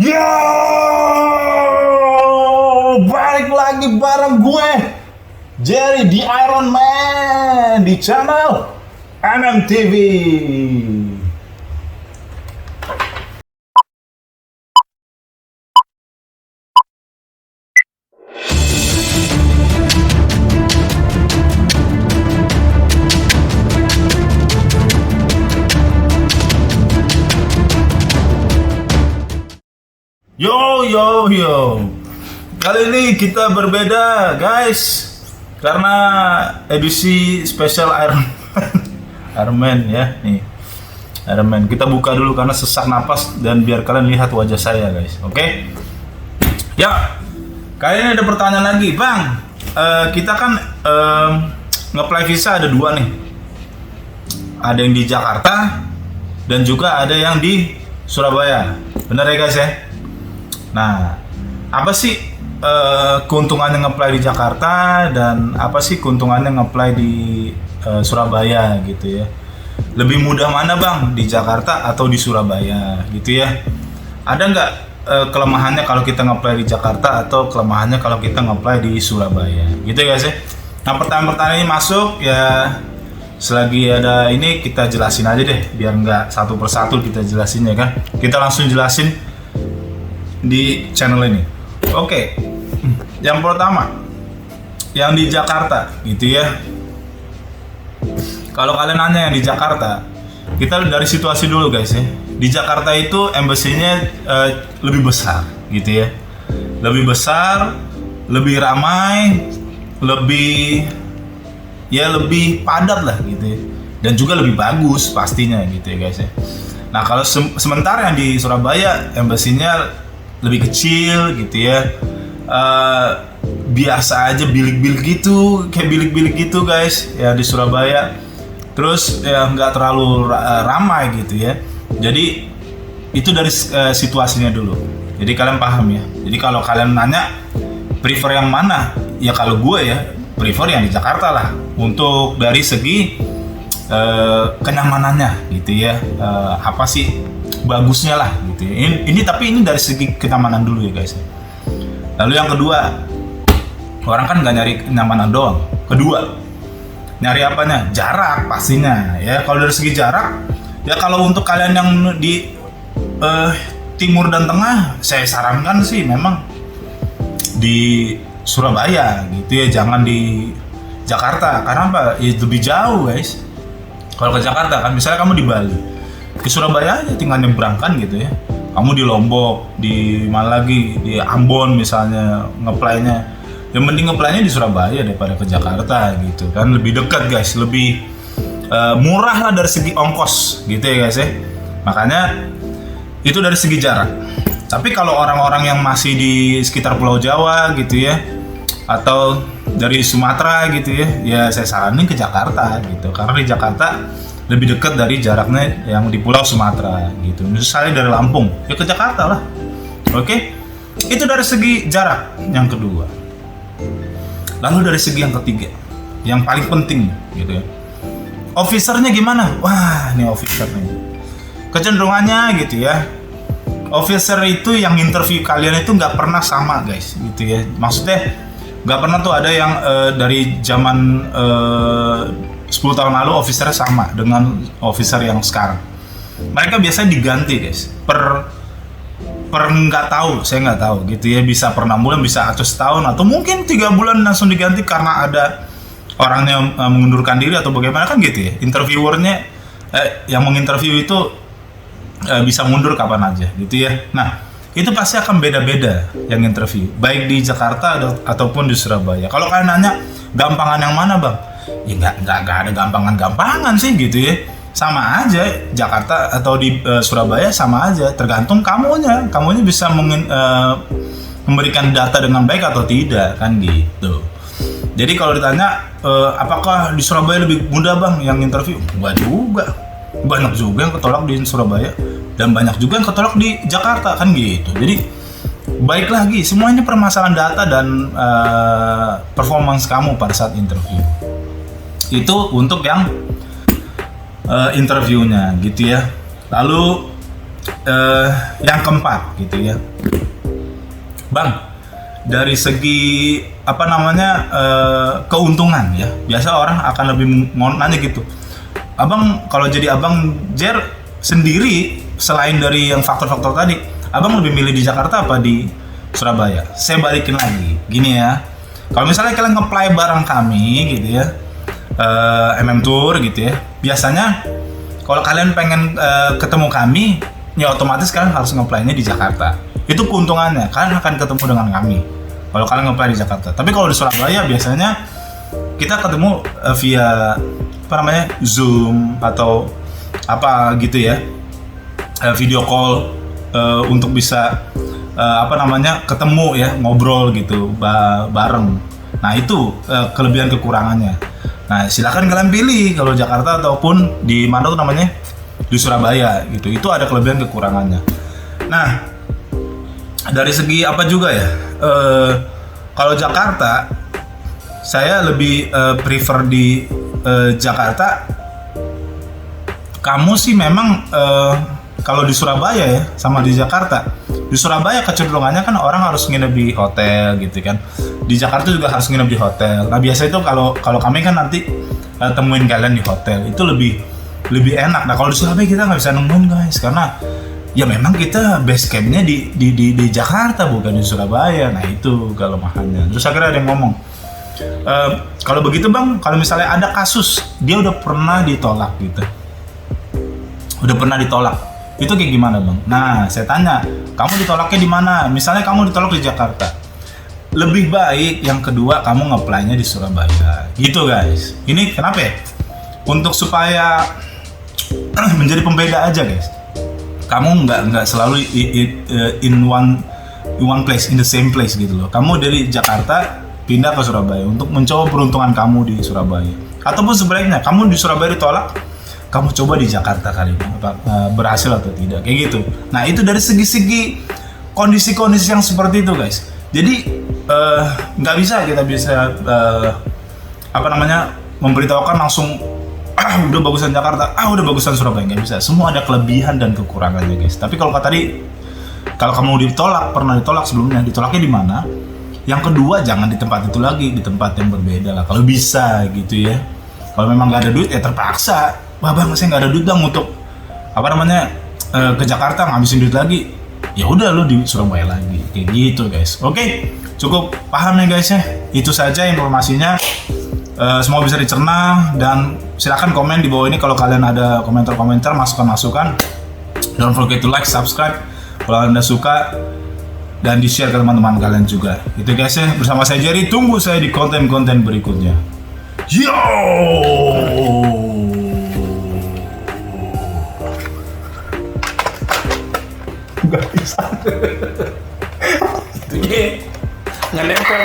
Yo, balik lagi bareng gue, Jerry di Iron Man di channel MMTV. Yo. Kali ini kita berbeda, guys. Karena edisi spesial Iron Man. Iron Man ya, nih. Iron Man. Kita buka dulu karena sesak napas dan biar kalian lihat wajah saya, guys. Oke? Ya. Kali ini ada pertanyaan lagi, Bang. Kita kan nge-apply visa ada dua nih. Ada yang di Jakarta dan juga ada yang di Surabaya. Benar ya, guys ya? Nah, apa sih keuntungannya nge-apply di Jakarta dan apa sih keuntungannya nge-apply di Surabaya gitu ya? Lebih mudah mana, Bang, di Jakarta atau di Surabaya gitu ya? Ada nggak kelemahannya kalau kita nge-apply di Jakarta atau kelemahannya kalau kita nge-apply di Surabaya gitu ya, guys ya? Nah, pertanyaan-pertanyaan ini masuk ya, selagi ada ini kita jelasin aja deh, biar nggak satu persatu kita jelasin ya kan? Kita langsung jelasin di channel ini. Oke. Yang pertama, yang di Jakarta gitu ya. Kalau kalian nanya yang di Jakarta, kita dari situasi dulu, guys ya. Di Jakarta itu embassy-nya lebih besar gitu ya. Lebih besar, lebih ramai, lebih padat lah gitu ya. Dan juga lebih bagus pastinya gitu ya, guys ya. Nah, kalau sementara yang di Surabaya embassy-nya lebih kecil gitu ya, biasa aja, bilik-bilik gitu, kayak bilik-bilik gitu, guys ya, di Surabaya. Terus ya nggak terlalu ramai gitu ya. Jadi itu dari situasinya dulu, jadi kalian paham ya. Jadi kalau kalian nanya prefer yang mana, ya kalau gue ya prefer yang di Jakarta lah, untuk dari segi kenyamanannya gitu ya. Apa sih bagusnya lah gitu ya. Tapi ini dari segi kenyamanan dulu ya, guys. Lalu yang kedua, orang kan nggak nyari kenyamanan doang. Kedua, nyari apanya? Jarak pastinya ya. Kalau dari segi jarak ya, kalau untuk kalian yang di timur dan tengah, saya sarankan sih memang di Surabaya gitu ya, jangan di Jakarta. Karena apa? Ya lebih jauh, guys. Kalau ke Jakarta kan, misalnya kamu di Bali, ke Surabaya aja tinggal nyebrangkan gitu ya. Kamu di Lombok, di mana lagi, di Ambon misalnya nge-apply-nya, yang mending nge-apply-nya di Surabaya daripada ke Jakarta gitu kan. Lebih dekat, guys, lebih murah lah dari segi ongkos gitu ya, guys ya. Makanya itu dari segi jarak. Tapi kalau orang-orang yang masih di sekitar Pulau Jawa gitu ya, atau dari Sumatera gitu ya saya saranin ke Jakarta gitu. Karena di Jakarta lebih dekat dari jaraknya yang di Pulau Sumatera gitu. Misalnya dari Lampung, ya ke Jakarta lah. Oke? Itu dari segi jarak yang kedua. Lalu dari segi yang ketiga, yang paling penting gitu ya. Officernya gimana? Wah, ini officer nih. Kecenderungannya gitu ya. Officer itu yang interview kalian itu nggak pernah sama, guys, gitu ya. Maksudnya nggak pernah tuh ada yang dari zaman 10 tahun lalu officernya sama dengan officer yang sekarang. Mereka biasanya diganti, guys, per nggak tahu, saya nggak tahu gitu ya, bisa per 6 bulan, bisa atau setahun, atau mungkin 3 bulan langsung diganti karena ada orangnya mengundurkan diri atau bagaimana kan gitu ya. Interviewernya yang menginterview itu bisa mundur kapan aja gitu ya. Nah, itu pasti akan beda-beda yang interview, baik di Jakarta ataupun di Surabaya. Kalau kalian nanya gampangan yang mana, Bang? Ya nggak ada gampangan sih gitu ya. Sama aja Jakarta atau di Surabaya sama aja, tergantung kamunya bisa memberikan data dengan baik atau tidak kan gitu. Jadi kalau ditanya apakah di Surabaya lebih mudah, Bang, yang interview? Enggak juga. Banyak juga yang ketolak di Surabaya dan banyak juga yang ketolak di Jakarta kan gitu. Jadi baik lagi, semuanya permasalahan data dan performance kamu pada saat interview. Itu untuk yang interviewnya gitu ya. Lalu yang keempat gitu ya, Bang, dari segi apa namanya keuntungan ya, biasa orang akan lebih nanya gitu, Abang kalau jadi Abang Jer sendiri, selain dari yang faktor-faktor tadi, Abang lebih milih di Jakarta apa di Surabaya? Saya balikin lagi, gini ya, kalau misalnya kalian nge-play bareng kami gitu ya, MM Tour gitu ya, biasanya kalau kalian pengen ketemu kami, ya otomatis kalian harus nge-play-nya di Jakarta. Itu keuntungannya, kalian akan ketemu dengan kami kalau kalian nge-play di Jakarta. Tapi kalau di Surabaya biasanya kita ketemu via apa namanya Zoom atau apa gitu ya, video call untuk bisa apa namanya ketemu ya, ngobrol gitu bareng. Nah itu kelebihan kekurangannya. Nah silakan kalian pilih kalau Jakarta ataupun di mana tuh namanya, di Surabaya gitu. Itu ada kelebihan kekurangannya. Nah dari segi apa juga ya, kalau Jakarta saya lebih prefer di Jakarta. Kamu sih memang kalau di Surabaya ya sama di Jakarta, di Surabaya kecenderungannya kan orang harus nginep di hotel gitu kan. Di Jakarta juga harus nginep di hotel. Nah biasa itu kalau kami kan nanti temuin kalian di hotel, itu lebih enak. Nah kalau di Surabaya kita nggak bisa nemuin guys, karena ya memang kita base campnya di Jakarta bukan di Surabaya. Nah itu kelemahannya. Terus akhirnya ada yang ngomong, kalau begitu Bang, kalau misalnya ada kasus dia udah pernah ditolak gitu, udah pernah ditolak, itu kayak gimana Bang? Nah saya tanya, kamu ditolaknya di mana? Misalnya kamu ditolak di Jakarta, lebih baik yang kedua kamu nge-apply-nya di Surabaya gitu guys. Ini kenapa ya? Untuk supaya menjadi pembeda aja guys. Kamu nggak selalu in one place, in the same place gitu loh. Kamu dari Jakarta pindah ke Surabaya untuk mencoba peruntungan kamu di Surabaya. Ataupun sebaliknya, kamu di Surabaya ditolak, kamu coba di Jakarta kali ini berhasil atau tidak, kayak gitu. Nah itu dari segi-segi kondisi-kondisi yang seperti itu guys. Jadi nggak bisa kita apa namanya memberitahukan langsung udah bagusan Jakarta, udah bagusan Surabaya, nggak bisa. Semua ada kelebihan dan kekurangannya guys. Tapi kalau tadi, kalau kamu pernah ditolak sebelumnya, ditolaknya di mana? Yang kedua jangan di tempat itu lagi, di tempat yang berbeda lah kalau bisa gitu ya. Kalau memang nggak ada duit ya terpaksa, wah Bang saya nggak ada duit Bang untuk apa namanya ke Jakarta, ngabisin duit lagi, ya udah lo di Surabaya lagi, kayak gitu guys. Oke, cukup paham ya guys ya. Itu saja informasinya. Semua bisa dicerna, dan silakan komen di bawah ini kalau kalian ada komentar-komentar, masukan-masukan. Don't forget to like, subscribe kalau Anda suka, dan di-share ke teman-teman kalian juga. Itu guys ya, bersama saya Jerry, tunggu saya di konten-konten berikutnya. Yo! Gak bisa. Itu dia. Nggak nempel.